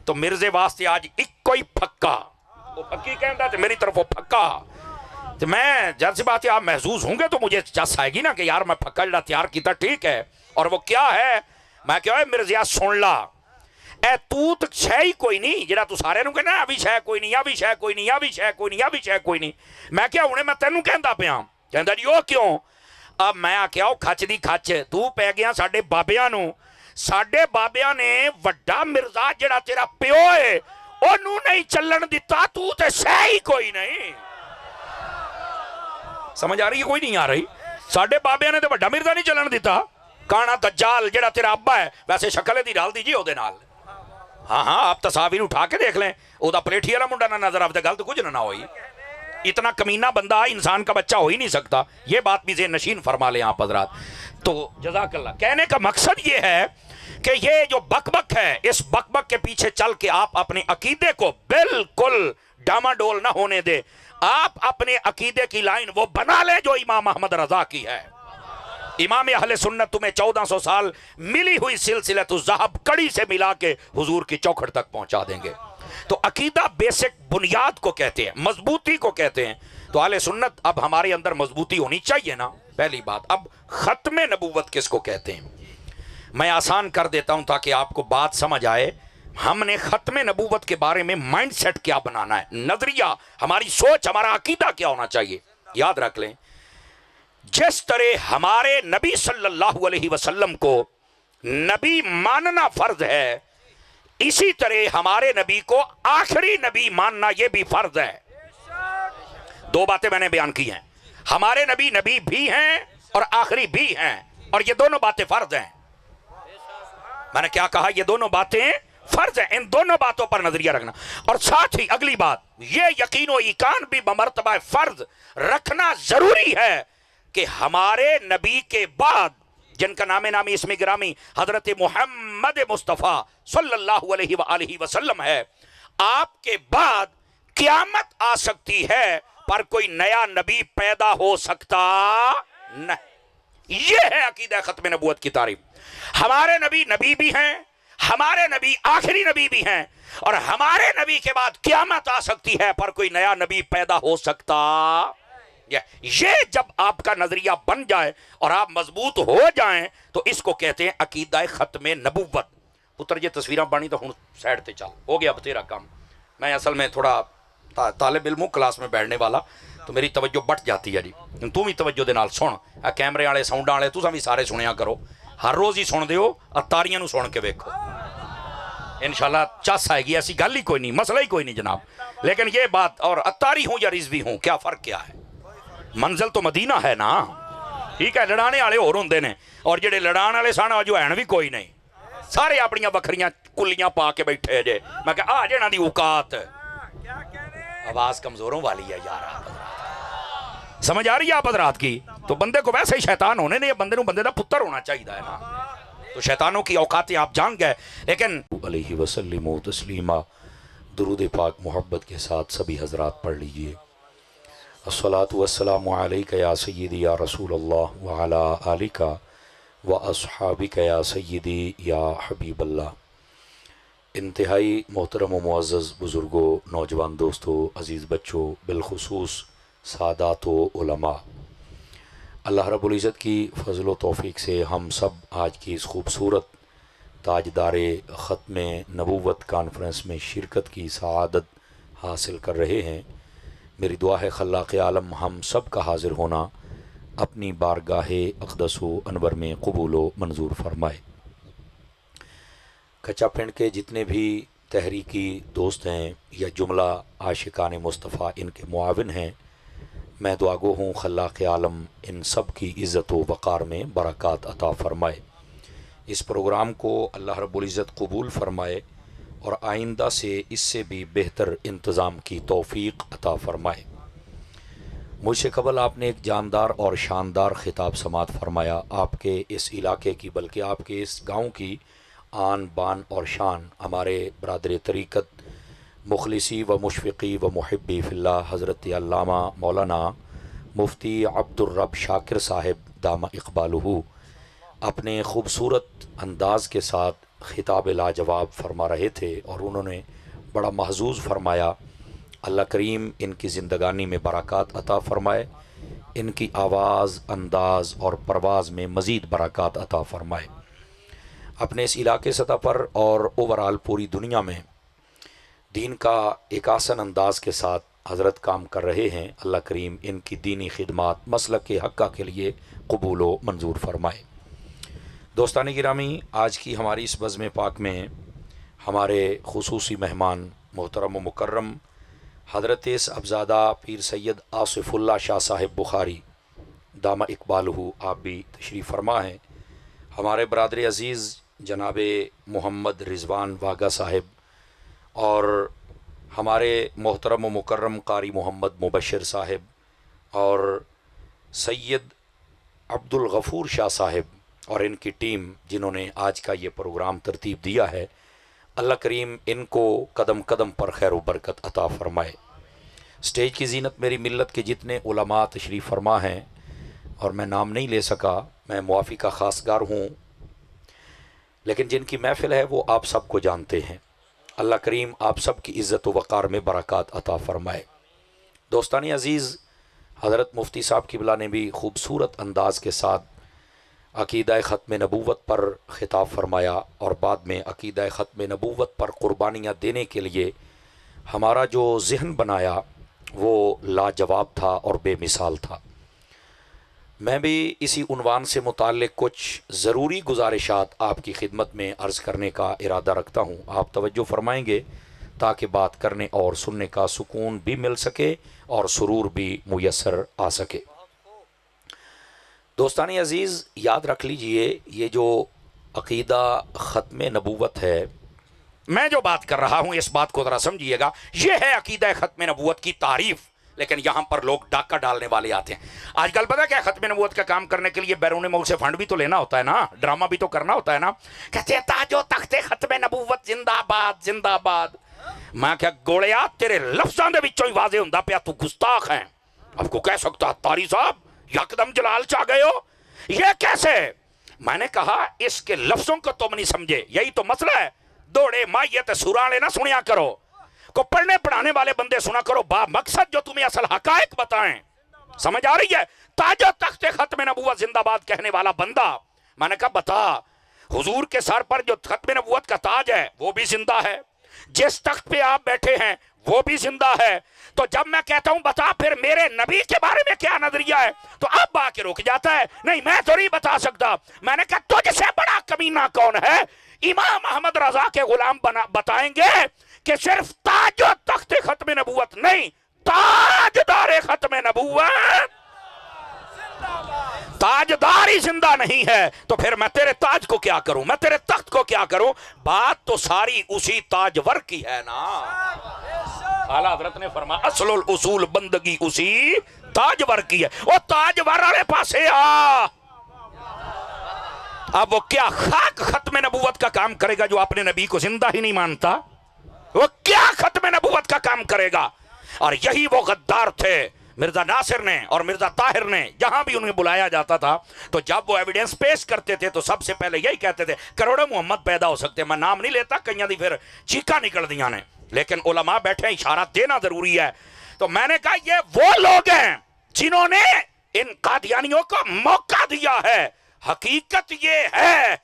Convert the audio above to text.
تو مرزے واسطے آج ایک کوئی پھکا وہ پھکی کہندا تے میری طرف وہ پھکا تو میں جب سے بات ہے آپ محظوظ ہوں گے تو مجھے چس آئے گی نا کہ یار میں پھکا جڑا تیار کیتا ٹھیک ہے اور وہ کیا ہے میں کہا ہے مرزیا سن لا اے تو تک شے ہی کوئی نہیں جڑا تو سارے نوں کہنا ابھی شے کوئی نہیں ابھی شے کوئی نہیں ابھی شے کوئی نہیں ابھی شے کوئی نہیں میں کیا ہنے میں تینوں کہندا پیا کہندا جی او کیوں اب میں آکھیا او کھچ دی کھچ تو پی گیا ساڈے بابیاں نے وڈا مرزا جڑا تیرا پیو ہے اونوں نہیں چلن دتا تو تے شے ہی کوئی نہیں سمجھ آ رہی ہے کوئی نہیں آ رہی ساڈے بابیاں نے تے وڈا مرزا نہیں چلن دیتا کانا دجال جڑا تیرا ابا ہے ویسے شکل دی ڈال دیجیے او دے نال ہاں آپ تصاویر اٹھا کے دیکھ لیں او دا پلیٹھی والا منڈا نہ نظر آفتے گل تو کچھ نہ ہوئی اتنا کمینہ بندہ انسان کا بچہ ہو ہی نہیں سکتا یہ بات بھی ذہن نشین فرما لیں آپ حضرات تو جزاک اللہ کہنے کا مقصد یہ ہے کہ یہ جو بک بک ہے اس بک بک کے پیچھے چل کے آپ اپنے عقیدے کو بالکل ڈاماڈول نہ ہونے دے آپ اپنے عقیدے کی لائن وہ بنا لیں جو امام احمد رضا کی ہے امام اہل سنت تمہیں 1400 سال ملی ہوئی سلسلۃ الذہب کڑی سے ملا کے حضور کی چوکھٹ تک پہنچا دیں گے تو عقیدہ بیسک بنیاد کو کہتے ہیں مضبوطی کو کہتے ہیں تو اہل سنت اب ہمارے اندر مضبوطی ہونی چاہیے نا پہلی بات اب ختم نبوت کس کو کہتے ہیں میں آسان کر دیتا ہوں تاکہ آپ کو بات سمجھ آئے ہم نے ختم نبوت کے بارے میں مائنڈ سیٹ کیا بنانا ہے نظریہ ہماری سوچ ہمارا عقیدہ کیا ہونا چاہیے یاد رکھ لیں جس طرح ہمارے نبی صلی اللہ علیہ وسلم کو نبی ماننا فرض ہے اسی طرح ہمارے نبی کو آخری نبی ماننا یہ بھی فرض ہے دو باتیں میں نے بیان کی ہیں ہمارے نبی نبی بھی ہیں اور آخری بھی ہیں اور یہ دونوں باتیں فرض ہیں میں نے کیا کہا یہ دونوں باتیں فرض ہیں ان دونوں باتوں پر نظریہ رکھنا اور ساتھ ہی اگلی بات یہ یقین و ایقان بھی بمرتبہ فرض رکھنا ضروری ہے کہ ہمارے نبی کے بعد جن کا نام نامی اسم گرامی حضرت محمد مصطفیٰ صلی اللہ علیہ وآلہ وسلم ہے آپ کے بعد قیامت آ سکتی ہے پر کوئی نیا نبی پیدا ہو سکتا نہیں یہ ہے عقیدہ ختم نبوت کی تعریف ہمارے نبی نبی بھی ہیں ہمارے نبی آخری نبی بھی ہیں اور ہمارے نبی کے بعد قیامت آ سکتی ہے پر کوئی نیا نبی پیدا ہو سکتا یہ جب آپ کا نظریہ بن جائے اور آپ مضبوط ہو جائیں تو اس کو کہتے ہیں عقیدہ ختم نبوت پتر یہ تصویریں بانی تو ہوں سائڈ تے چل ہو گیا اب تیرا کام میں اصل میں تھوڑا طالب علم ہوں کلاس میں بیٹھنے والا تو میری توجہ بٹ جاتی ہے جی تو بھی توجہ دے نال سن کیمرے والے ساؤنڈ والے تساں بھی سارے سنیا کرو ہر روز ہی سن دیو اتاریاں نو سن کے ویکھو انشاءاللہ چس آئے گی ایسی گل ہی کوئی نہیں مسئلہ ہی کوئی نہیں جناب لیکن یہ بات اور اتاری ہوں یا رضوی ہوں کیا فرق کیا ہے منزل تو مدینہ ہے نا ٹھیک ہے لڑانے والے اور ہوندے نے اور جڑے لڑان والے سن جو ہیں بھی کوئی نہیں سارے اپنی بکھریاں کلیاں پا کے بیٹھے جے میں کہ آ جڑا دی اوقات آواز کمزوروں والی ہے یار آپ حضرات سمجھ آ رہی ہے آپ حضرات کی تو بندے کو ویسے ہی شیطان ہونے نے بندے نو بندے دا پتر ہونا چاہیے ہے نا تو شیطانوں کی اوقاتیں آپ جان گئے لیکن علیہ وسلم و تسلیمہ درود پاک محبت کے ساتھ سبھی حضرات پڑھ لیجئے الصلاة والسلام علیکہ یا سیدی یا رسول اللہ وعلا آلکہ و اصحابکہ یا سیدی یا حبیب اللہ انتہائی محترم و معزز بزرگوں نوجوان دوستوں عزیز بچوں بالخصوص سادات و علماء اللہ رب العزت کی فضل و توفیق سے ہم سب آج کی اس خوبصورت تاجدار ختم نبوت کانفرنس میں شرکت کی سعادت حاصل کر رہے ہیں میری دعا ہے خلاق عالم ہم سب کا حاضر ہونا اپنی بارگاہ اقدس و انور میں قبول و منظور فرمائے کچا پنڈ کے جتنے بھی تحریکی دوست ہیں یا جملہ عاشقان مصطفیٰ ان کے معاون ہیں میں دعا گو ہوں خلاق عالم ان سب کی عزت و وقار میں برکات عطا فرمائے اس پروگرام کو اللہ رب العزت قبول فرمائے اور آئندہ سے اس بھی بہتر انتظام کی توفیق عطا فرمائے مجھ سے قبل آپ نے ایک جاندار اور شاندار خطاب سماعت فرمایا آپ کے اس علاقے کی بلکہ آپ کے اس گاؤں کی آن بان اور شان ہمارے برادر طریقت مخلصی و مشفقی و محبی فی اللہ حضرت علامہ مولانا مفتی عبد الرب شاکر صاحب دامہ اقبالہ اپنے خوبصورت انداز کے ساتھ خطاب لاجواب فرما رہے تھے اور انہوں نے بڑا محظوظ فرمایا، اللہ کریم ان کی زندگانی میں برکات عطا فرمائے، ان کی آواز، انداز اور پرواز میں مزید برکات عطا فرمائے۔ اپنے اس علاقے سطح پر اور اوورال پوری دنیا میں دین کا ایک آسن انداز کے ساتھ حضرت کام کر رہے ہیں، اللہ کریم ان کی دینی خدمات مسلک حقہ کے لیے قبول و منظور فرمائے۔ دوستان گرامی، آج کی ہماری اس بزم پاک میں ہمارے خصوصی مہمان محترم و مکرم حضرت صاحبزادہ پیر سید آصف اللہ شاہ صاحب بخاری دامہ اقبالہ، آپ بھی تشریف فرما ہیں۔ ہمارے برادر عزیز جناب محمد رضوان واگا صاحب اور ہمارے محترم و مکرم قاری محمد مبشر صاحب اور سید عبد الغفور شاہ صاحب اور ان کی ٹیم جنہوں نے آج کا یہ پروگرام ترتیب دیا ہے، اللہ کریم ان کو قدم قدم پر خیر و برکت عطا فرمائے۔ سٹیج کی زینت میری ملت کے جتنے علماء تشریف فرما ہیں اور میں نام نہیں لے سکا، میں معافی کا خواستگار ہوں، لیکن جن کی محفل ہے وہ آپ سب کو جانتے ہیں۔ اللہ کریم آپ سب کی عزت و وقار میں برکات عطا فرمائے۔ دوستانی عزیز، حضرت مفتی صاحب قبلہ نے بھی خوبصورت انداز کے ساتھ عقیدہ ختم نبوت پر خطاب فرمایا اور بعد میں عقیدہ ختم نبوت پر قربانیاں دینے کے لیے ہمارا جو ذہن بنایا وہ لاجواب تھا اور بے مثال تھا۔ میں بھی اسی عنوان سے متعلق کچھ ضروری گزارشات آپ کی خدمت میں عرض کرنے کا ارادہ رکھتا ہوں، آپ توجہ فرمائیں گے تاکہ بات کرنے اور سننے کا سکون بھی مل سکے اور سرور بھی میسر آ سکے۔ دوستانی عزیز، یاد رکھ لیجئے یہ جو عقیدہ ختم نبوت ہے، میں جو بات کر رہا ہوں اس بات کو ذرا سمجھیے گا، یہ ہے عقیدہ ختم نبوت کی تعریف، لیکن یہاں پر لوگ ڈاکہ ڈالنے والے آتے ہیں۔ آج کل پتہ کیا، ختم نبوت کا کام کرنے کے لیے بیرون ملک سے فنڈ بھی تو لینا ہوتا ہے نا، ڈرامہ بھی تو کرنا ہوتا ہے نا، کہتے ہیں تاج و تخت ختم نبوت زندہ باد زندہ باد۔ میں کہا گوڑیا تیرے لفظاں دے وچوں ہی واضح ہوندا پیا تو گستاخ ہیں۔ اب کو کہہ سکتا تاری صاحب یکدم جلال چاہ گئے ہو، یہ کیسے؟ میں نے کہا اس کے لفظوں کو تم نہیں سمجھے، یہی تو مسئلہ ہے۔ دوڑے مائیت سرانے نہ سنیا کرو، کو پڑھنے پڑھانے والے بندے سنا کرو با مقصد جو تمہیں اصل حقائق بتائیں۔ سمجھ آ رہی ہے؟ تاج و تخت ختم نبوت زندہ باد کہنے والا بندہ، میں نے کہا بتا، حضور کے سر پر جو ختم نبوت کا تاج ہے وہ بھی زندہ ہے، جس تخت پہ آپ بیٹھے ہیں وہ بھی زندہ ہے، تو جب میں کہتا ہوں بتا پھر میرے نبی کے بارے میں کیا نظریہ ہے، تو اب آ کے رک جاتا ہے، نہیں میں تو نہیں بتا سکتا۔ میں نے کہا تجھ سے بڑا کمینہ کون ہے؟ امام احمد رضا کے غلام بتائیں گے کہ صرف تاج و تخت ختم نبوت نہیں، تاجدار ختم نبوت تاجدار ہی زندہ نہیں ہے، تو پھر میں تیرے تاج کو کیا کروں، میں تیرے تخت کو کیا کروں؟ بات تو ساری اسی تاجور کی ہے نا۔ اعلیٰ حضرت نے فرمایا اصل الاصول بندگی اسی تاجور کی ہے، وہ تاجور والے پاسے آ۔ اب وہ کیا خاک ختم نبوت کا کام کرے گا جو اپنے نبی کو زندہ ہی نہیں مانتا؟ وہ کیا ختم نبوت کا کام کرے گا؟ اور یہی وہ غدار تھے مرزا ناصر نے اور مرزا طاہر نے، جہاں بھی انہیں بلایا جاتا تھا تو جب وہ ایویڈنس پیش کرتے تھے تو سب سے پہلے یہی کہتے تھے کروڑوں محمد پیدا ہو سکتے، میں نام نہیں لیتا، کئیاں دی پھر چیکا نکل دیاں نے، لیکن علماء بیٹھے ہیں، اشارہ دینا ضروری ہے۔ تو میں نے کہا یہ وہ لوگ ہیں جنہوں نے ان قادیانیوں کو موقع دیا ہے۔ حقیقت یہ ہے